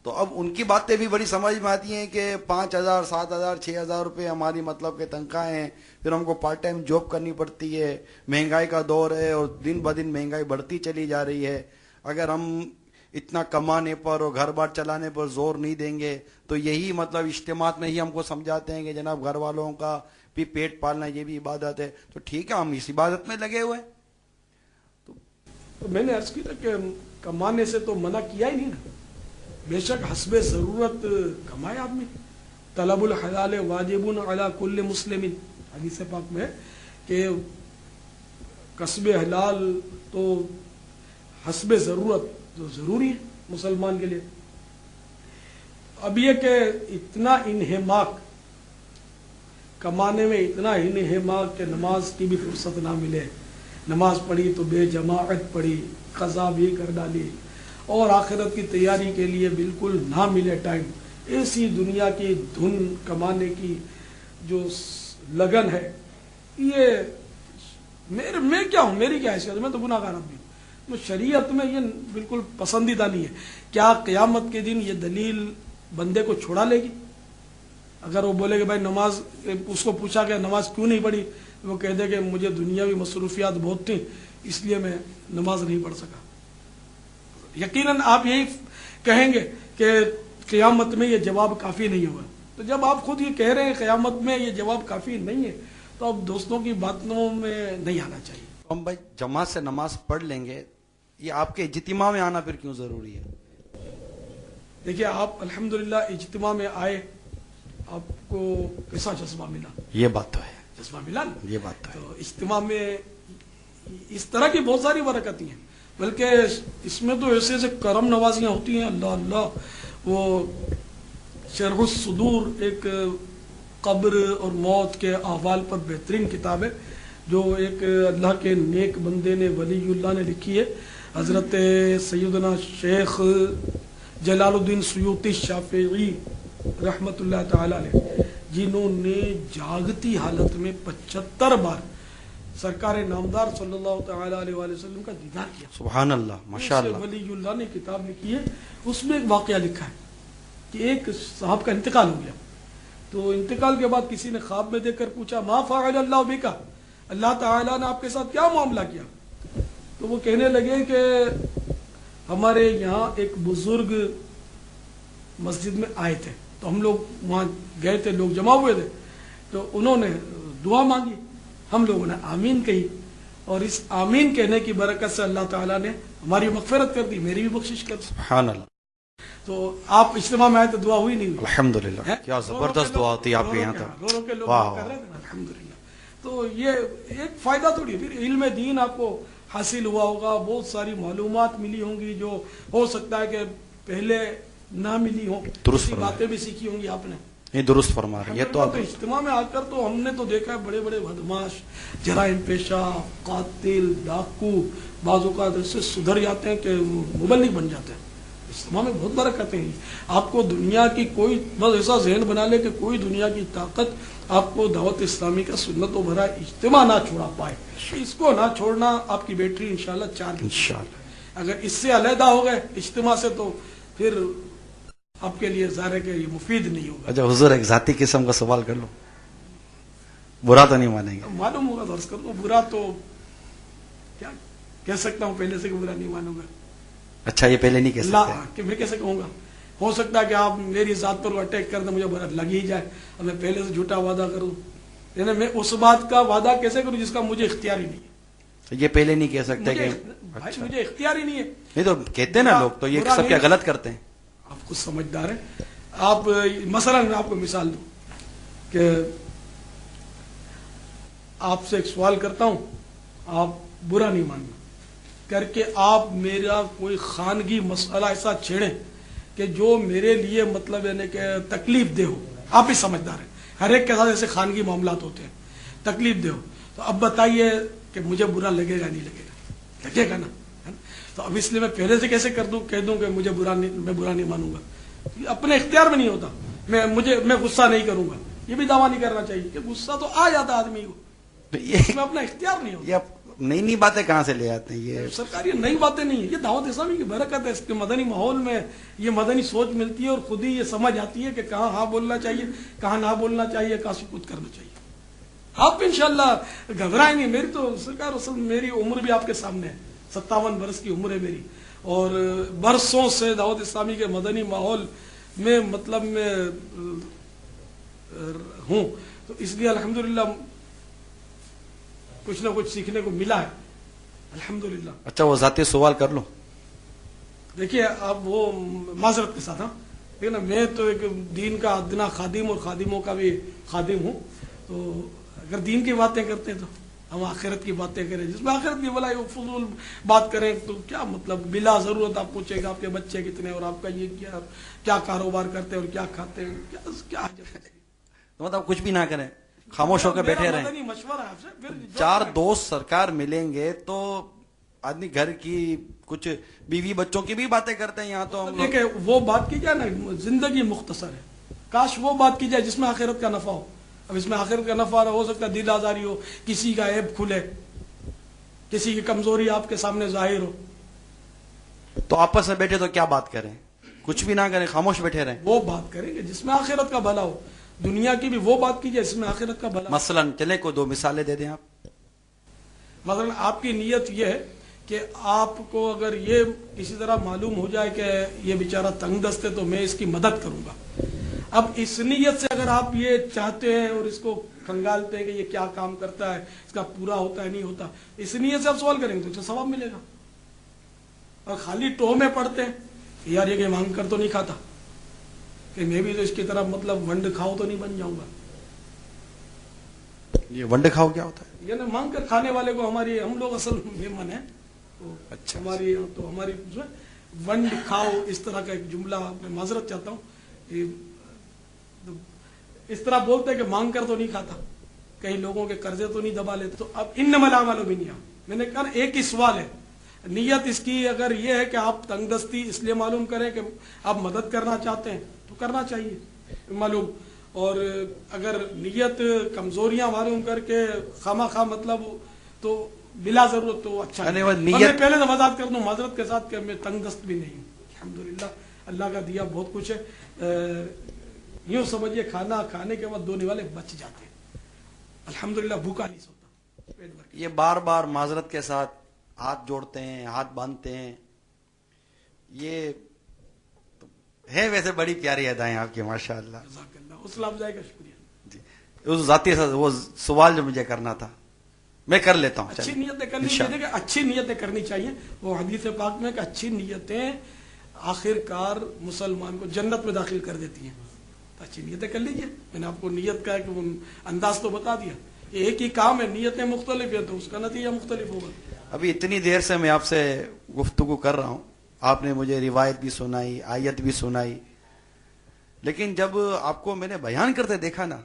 تو اب ان کی باتیں بھی بڑی سمجھ میں آتی ہیں کہ 5,000 7,000 6,000 روپے ہماری مطلب کہ تنخواہیں ہیں، پھر ہم کو پارٹ ٹائم جاب کرنی پڑتی ہے، مہنگائی کا دور ہے اور دن بدن مہنگائی بڑھتی چلی جا رہی ہے، اگر ہم اتنا کمانے پر اور گھر بار چلانے پر زور نہیں دیں گے تو یہی مطلب اجتماعات میں ہی ہم کو سمجھاتے ہیں کہ جناب گھر والوں کا بھی پیٹ پالنا یہ بھی عبادت ہے، تو ٹھیک ہے ہم اس عبادت میں لگے ہوئے ہیں۔ تو میں نے عرض کی تھا کہ کمانے سے تو منع کیا ہی نہیں نا، بے شک حسب ضرورت کمائے آدمی، طلب الحلال واجب علی کل مسلم، حدیث پاک میں کہ کسب حلال تو حسب ضرورت جو ضروری ہے مسلمان کے لیے۔ اب یہ کہ اتنا انہماک کمانے میں، اتنا انہماک کہ نماز کی بھی فرصت نہ ملے، نماز پڑھی تو بے جماعت پڑھی، قضا بھی کر ڈالی، اور آخرت کی تیاری کے لیے بالکل نہ ملے ٹائم، ایسی دنیا کی دھن کمانے کی جو لگن ہے، یہ میں کیا ہوں، میری کیا حیثیت، میں تو گناہ گار آدمی ہوں، تو شریعت میں یہ بالکل پسندیدہ نہیں ہے۔ کیا قیامت کے دن یہ دلیل بندے کو چھڑا لے گی؟ اگر وہ بولے کہ بھائی نماز، اس کو پوچھا کہ نماز کیوں نہیں پڑھی، وہ کہہ دے کہ مجھے دنیاوی مصروفیات بہت تھیں اس لیے میں نماز نہیں پڑھ سکا، یقیناً آپ یہی کہیں گے کہ قیامت میں یہ جواب کافی نہیں ہوگا۔ تو جب آپ خود یہ کہہ رہے ہیں قیامت میں یہ جواب کافی نہیں ہے تو اب دوستوں کی باتوں میں نہیں آنا چاہیے۔ ہم بھائی جماعت سے نماز پڑھ لیں گے، یہ آپ کے اجتماع میں آنا پھر کیوں ضروری ہے؟ دیکھیے آپ الحمدللہ اجتماع میں آئے، آپ کو کیسا جذبہ ملا؟ یہ بات تو ہے، جذبہ ملا نا؟ یہ بات تو ہے۔ تو اجتماع میں اس طرح کی بہت ساری برکتیں ہیں، بلکہ اس میں تو ایسے ایسے کرم نوازیاں ہوتی ہیں، اللہ اللہ۔ وہ شرح الصدور ایک قبر اور موت کے احوال پر بہترین کتاب ہے جو ایک اللہ کے نیک بندے نے، ولی اللہ نے لکھی ہے، حضرت سیدنا شیخ جلال الدین سیوطی شافعی رحمت اللہ تعالی علیہ، جنہوں نے جاگتی حالت میں 75 بار سرکار نامدار صلی اللہ تعالی علیہ وآلہ وسلم کا دیدار کیا۔ سبحان اللہ، ماشاءاللہ۔ ولی اللہ نے کتاب لکھی ہے، اس میں ایک واقعہ لکھا ہے کہ ایک صاحب کا انتقال ہو گیا، تو انتقال کے بعد کسی نے خواب میں دیکھ کر پوچھا ما فعل اللہ بکا، اللہ تعالیٰ نے آپ کے ساتھ کیا معاملہ کیا؟ تو وہ کہنے لگے کہ ہمارے یہاں ایک بزرگ مسجد میں آئے تھے، تو ہم لوگ وہاں گئے تھے، لوگ جمع ہوئے تھے، تو انہوں نے دعا مانگی، ہم لوگوں نے آمین کہی، اور اس آمین کہنے کی برکت سے اللہ تعالیٰ نے ہماری مغفرت کر دی، میری بھی بخشش کر دی۔ سبحان اللہ۔ تو آپ اجتماع میں آئے تو دعا ہوئی نہیں ہوئی؟ الحمدللہ، کیا زبردست دعا ہوتی ہے آپ کے یہاں تو۔ گوروں کے لوگ کر رہے تھے نا، الحمدللہ۔ تو یہ ایک فائدہ تھوڑی ہے، پھر علم دین آپ کو حاصل ہوا ہوگا، بہت ساری معلومات ملی ہوں گی جو ہو سکتا ہے کہ پہلے نہ ملی ہوں، درست باتیں بھی سیکھی ہوں گی آپ نے۔ یہ درست فرما رہے ہیں، یہ تو آپ اجتماع میں آ کر تو ہم نے تو دیکھا ہے بڑے بڑے بدماش، جرائم پیشہ، قاتل، ڈاکو، بعض اوقات ایسے سدھر جاتے ہیں کہ مبلغ بن جاتے ہیں۔ اجتماع میں بہت برکتیں ہیں۔ آپ کو دنیا کی کوئی، بس ایسا ذہن بنا لے کہ کوئی دنیا کی طاقت آپ کو دعوت اسلامی کا سنت و بھرا اجتماع نہ چھوڑا پائے، اس کو نہ چھوڑنا، آپ کی بیٹری انشاءاللہ چارج انشاءاللہ۔ اگر اس سے علیحدہ ہو گئے اجتماع سے تو پھر آپ کے لیے ظاہر ہے کہ یہ مفید نہیں ہوگا۔ اچھا حضور، ایک ذاتی قسم کا سوال کر لو، برا تو نہیں مانیں گے؟ معلوم ہوگا تو عرض کر دوں، برا تو کیا کہہ سکتا ہوں پہلے سے کہ برا نہیں مانوں گا۔ اچھا، یہ پہلے نہیں کہہ سکتے؟ کہ میں کیسے کہوں گا؟ ہو سکتا ہے کہ آپ میری ذات پر اٹیک کر دیں، مجھے برا لگ ہی جائے اور میں پہلے سے جھوٹا وعدہ کروں، یعنی میں اس بات کا وعدہ کیسے کروں جس کا مجھے اختیار ہی نہیں ہے؟ یہ پہلے نہیں کہہ سکتے کہ مجھے اختیار ہی نہیں ہے؟ نہیں تو کہتے ہیں نا لوگ، تو یہ سب کیا غلط کرتے ہیں؟ آپ خود سمجھدار ہیں۔ آپ مثلا میں آپ کو مثال دوں کہ آپ سے ایک سوال کرتا ہوں، آپ برا نہیں ماننا کر کے آپ میرا کوئی خانگی مسئلہ ایسا چھیڑیں کہ جو میرے لیے مطلب یعنی کہ تکلیف دہ ہو، آپ ہی سمجھدار ہیں، ہر ایک کے ساتھ ایسے خانگی معاملات ہوتے ہیں، تکلیف دہ ہو، تو اب بتائیے کہ مجھے برا لگے گا نہیں لگے گا؟ لگے گا نا۔ تو اب اس لیے میں پہلے سے کیسے کہہ دوں کہ مجھے میں برا نہیں مانوں گا؟ اپنے اختیار میں نہیں ہوتا، میں غصہ نہیں کروں گا، یہ بھی دعویٰ نہیں کرنا چاہیے کہ غصہ تو آ جاتا آدمی کو، میں اپنا اختیار نہیں ہوتا۔ یہ नई नई बातें कहाँ से ले आते हैं ये? सरकार, ये नई बातें नहीं है, ये दावत इस्लामी की बरकत है। इसके मदनी माहौल में ये मदनी सोच मिलती है और खुद ही ये समझ आती है कि कहाँ हाँ बोलना चाहिए, कहाँ ना बोलना चाहिए, कहाँ सुकूत करना चाहिए। आप इंशाल्लाह घबराएंगे। मेरी तो सरकार असल मेरी उम्र भी आपके सामने है, 57 बरस की उम्र है मेरी, और बरसों से दावत इस्लामी के मदनी माहौल में मतलब मैं हूँ, तो इसलिए अल्हम्दुलिल्लाह कुछ ना कुछ सीखने को मिला है, अल्हम्दुलिल्लाह। अच्छा, वो जाती सवाल कर लो। देखिए अब वो माजरत के साथ, हाँ ठीक है ना, मैं तो एक दीन का अदना खादिम और खादिमों का भी खादिम हूँ। तो अगर दीन की बातें करते हैं तो हम आखिरत की बातें करें, जिसमें आखिरत की भलाई फजूल बात करें तो क्या मतलब, बिला जरूरत आप पूछेगा आपके बच्चे कितने और आपका ये क्या कारोबार करते हैं और क्या खाते हैं, क्या हाजत है। तो मतलब कुछ भी ना करें, खामोश होकर बैठे रहें। मशवरा है आपसे, फिर चार दोस्त सरकार मिलेंगे तो आदमी घर की कुछ बीवी बच्चों की भी बातें करते हैं। यहाँ तो हम लोग देखिए वो बात की जाए ना, जिंदगी मुख्तसर है, काश वो बात की जाए जिसमें आखिरत का नफा हो। अब इसमें आखिरत का नफा हो सकता है दिल आजारी हो, किसी का ऐब खुले, किसी की कमजोरी आपके सामने जाहिर हो। तो आपस में बैठे तो क्या बात करें? कुछ भी ना करें, खामोश बैठे रहें। वो बात करेंगे जिसमें आखिरत का भला हो। दुनिया की भी वो बात कीजिए जिसमें आखिरत का भला। मसलन चले को 2 मिसालें दे दें आप। मसलन आपकी नीयत ये है कि आपको अगर ये किसी तरह मालूम हो जाए कि ये बेचारा तंगदस्त है तो मैं इसकी मदद करूंगा। अब इस नीयत से अगर आप ये चाहते हैं और इसको खंगालते हैं कि ये क्या काम करता है, इसका पूरा होता है नहीं होता, इस नीयत से आप सवाल करेंगे तो इससे सवाब मिलेगा। और खाली टोह में पड़ते हैं यार ये मांग कर तो नहीं खाता, कि मैं भी तो इसकी तरह मतलब वंड खाओ तो नहीं बन जाऊंगा। ये वंड खाओ क्या होता है? ये ना मांग कर खाने वाले को हमारी, हम लोग असल मेहमान है तो अच्छा, हमारी तो हमारी जो है वंड खाओ, इस तरह का एक जुमला मैं माजरत चाहता हूँ। तो इस तरह बोलते हैं कि मांग कर तो नहीं खाता, कई लोगों के कर्जे तो नहीं दबा लेते। तो अब इन्नमल अमालु बिन्नियात, मैंने कहा एक ही सवाल है, नीयत इसकी अगर ये है कि आप तंगदस्ती इसलिए मालूम करें कि आप मदद करना चाहते हैं तो करना चाहिए मालूम, और अगर नीयत कमजोरियां मालूम करके खामा खा मतलब तो बिला जरूरत तो अच्छा नहीं। मैं पहले तो वजाहत कर दूं माजरत के साथ कि मैं तंगदस्त भी नहीं हूँ, अल्हम्दुलिल्लाह अल्लाह का दिया बहुत कुछ है। यूं समझिए खाना खाने के बाद 2 निवाले बच जाते हैं, अल्हम्दुलिल्लाह भूखा नहीं सोता पेट भर। ये बार बार माजरत के साथ हाथ जोड़ते हैं, हाथ बांधते हैं, ये तो है वैसे बड़ी प्यारी अदाएं आपकी माशाअल्लाह। उस लफ्ज़ का शुक्रिया जी। उस जाती वो सवाल जो मुझे करना था मैं कर लेता हूँ। अच्छी नीयतें करनी चाहिए, अच्छी नीयतें करनी चाहिए। वो हदीस पाक में कि अच्छी नीयतें आखिरकार मुसलमान को जन्नत में दाखिल कर देती हैं। तो अच्छी नीयतें कर लीजिए। मैंने आपको नीयत का एक अंदाज तो बता दिया, एक ही काम है, नीयतें मुख्तलिफ है तो उसका नतीजा मुख्तलिफ होगा। अभी इतनी देर से मैं आपसे गुफ्तगू कर रहा हूँ, आपने मुझे रिवायत भी सुनाई, आयत भी सुनाई, लेकिन जब आपको मैंने बयान करते देखा ना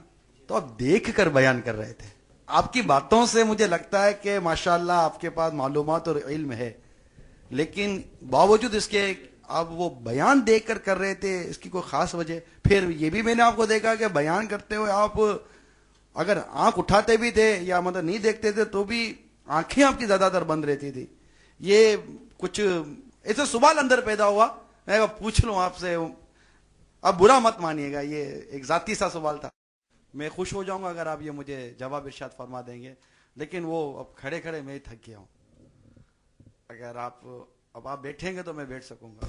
तो आप देख कर बयान कर रहे थे। आपकी बातों से मुझे लगता है कि माशाअल्लाह आपके पास मालूमात और इल्म है, लेकिन बावजूद इसके आप वो बयान देख कर रहे थे, इसकी कोई खास वजह? फिर ये भी मैंने आपको देखा कि बयान करते हुए आप अगर आंख उठाते भी थे या मतलब नहीं देखते थे तो भी आंखें आपकी ज्यादातर बंद रहती थी। ये कुछ ऐसा सवाल अंदर पैदा हुआ, मैं पूछ लूं आपसे, अब बुरा मत मानिएगा, ये एक जाती सा सवाल था। मैं खुश हो जाऊंगा अगर आप ये मुझे जवाब इरशाद फरमा देंगे, लेकिन वो अब खड़े खड़े मैं ही थक गया हूं। अगर आप बैठेंगे तो मैं बैठ सकूंगा।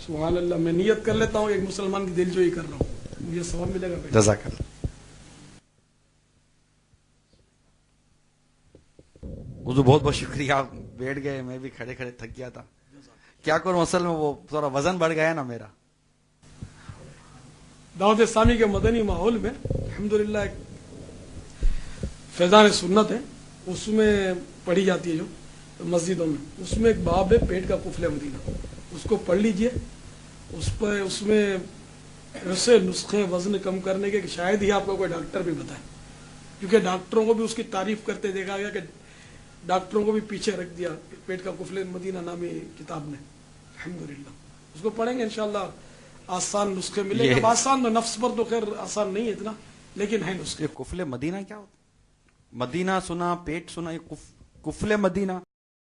सुभान अल्लाह, मैं नियत कर लेता हूँ, एक मुसलमान की दिलजोई कर रहा हूँ, मुझे सवाब मिलेगा। जज़ाकल्लाह। हुजूर बहुत बहुत शुक्रिया, आप बैठ गए, मैं भी खड़े खड़े थक गया था। क्या करूं, असल में वो थोड़ा वजन बढ़ गया ना मेरा। दावत इस्लामी के मदनी माहौल में अल्हम्दुलिल्लाह एक फैज़ान सुन्नत है, उसमें पढ़ी जाती है जो मस्जिदों में, उसमें एक बाब है पेट का कुफले मदीना, उसको पढ़ लीजिए। उसमें ऐसे नुस्खे वजन कम करने के शायद ही आपको कोई डॉक्टर भी बताए, क्योंकि डॉक्टरों को भी उसकी तारीफ करते देखा गया कि डॉक्टरों को भी पीछे रख दिया पेट का कुफले मदीना नामी किताब ने। अल्हम्दुलिल्लाह उसको पढ़ेंगे इंशाअल्लाह आसान नुस्खे मिलेंगे। आसान तो नफ्स पर तो खैर आसान नहीं है इतना, लेकिन है नुस्खे। कुफले मदीना क्या होता? मदीना सुना, पेट सुना, ये कुफले मदीना